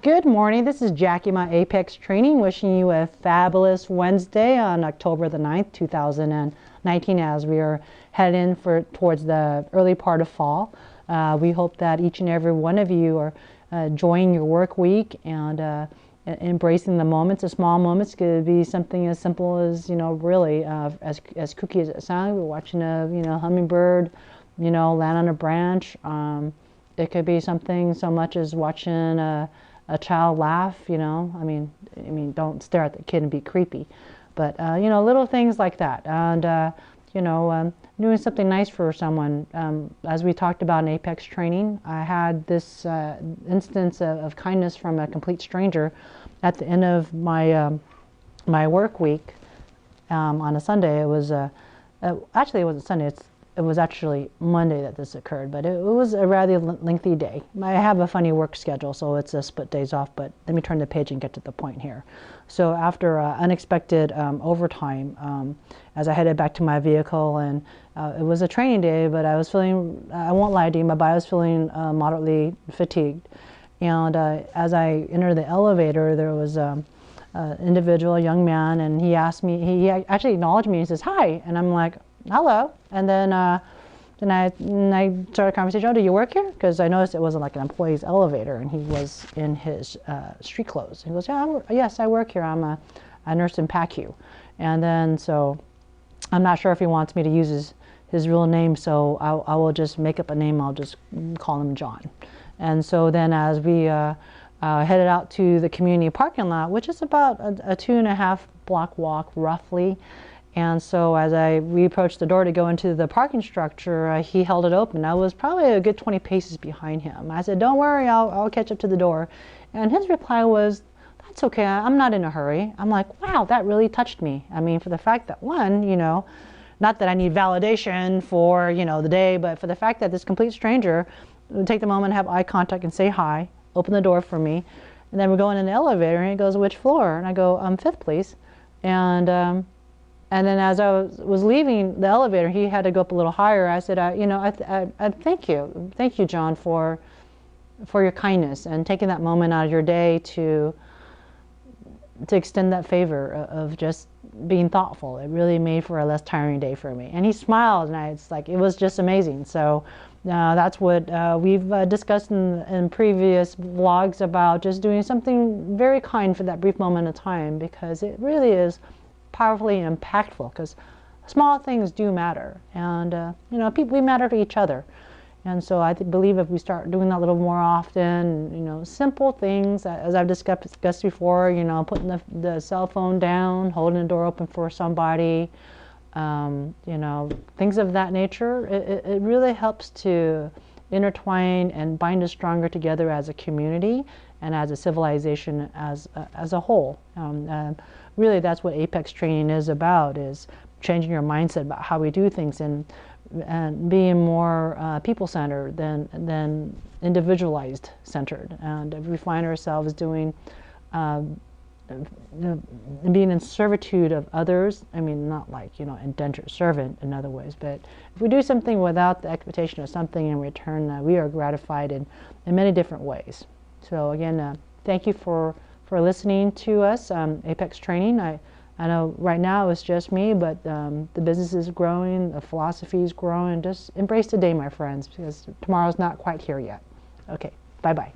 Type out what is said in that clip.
Good morning. This is Jackie, my Apex Training, wishing you a fabulous Wednesday on October the 9th, 2019, as we are heading towards the early part of fall. We hope that each and every one of you are enjoying your work week and embracing the moments. The small moments could be something as simple as, really, as kooky as it sounds. We're watching a, hummingbird, land on a branch. It could be something so much as watching a child laugh, I mean, don't stare at the kid and be creepy, but, little things like that. And, doing something nice for someone. As we talked about in Apex Training, I had this instance of kindness from a complete stranger at the end of my my work week on a Sunday. It was actually, it wasn't Sunday. It was actually Monday that this occurred, but it was a rather lengthy day. I have a funny work schedule, so it's a split days off, but let me turn the page and get to the point here. So after unexpected overtime, as I headed back to my vehicle, and it was a training day, but I was feeling, I won't lie to you, my body was feeling moderately fatigued. And as I entered the elevator, there was an individual, a young man, and he asked me, he actually acknowledged me and says, "Hi," and I'm like, "Hello." And then I started a conversation. "Oh, do you work here?" Because I noticed it wasn't like an employee's elevator, and he was in his street clothes. He goes, "Yeah, yes, I work here. I'm a nurse in PACU." And then so I'm not sure if he wants me to use his real name, so I will just make up a name. I'll just call him John. And so then as we headed out to the community parking lot, which is about a 2.5 block walk roughly. And so as we approached the door to go into the parking structure, he held it open. I was probably a good 20 paces behind him. I said, "Don't worry, I'll catch up to the door." And his reply was, "That's okay, I'm not in a hurry." I'm like, wow, that really touched me. I mean, for the fact that one, not that I need validation for, the day, but for the fact that this complete stranger would take the moment, have eye contact and say hi, open the door for me. And then we're going in the elevator and he goes, "Which floor?" And I go, "Fifth, please." And then as I was leaving the elevator, he had to go up a little higher. I said, I thank you, John, for your kindness and taking that moment out of your day to extend that favor of just being thoughtful. It really made for a less tiring day for me. And he smiled, and it was just amazing. So that's what we've discussed in previous vlogs about just doing something very kind for that brief moment of time, because it really is powerfully impactful, because small things do matter, and we matter to each other. And so I believe if we start doing that a little more often, simple things, as I've discussed before, putting the cell phone down, holding the door open for somebody, things of that nature, it really helps to intertwine and bind us stronger together as a community and as a civilization as a whole. Really, that's what Apex Training is about, is changing your mindset about how we do things and being more people-centered than individualized centered. And if we find ourselves doing being in servitude of others, I mean, not like, indentured servant in other ways, but if we do something without the expectation of something in return, we are gratified in many different ways. So again, thank you for listening to us, Apex Training. I know right now it's just me, but the business is growing, the philosophy is growing. Just embrace the day, my friends, because tomorrow's not quite here yet. Okay, bye-bye.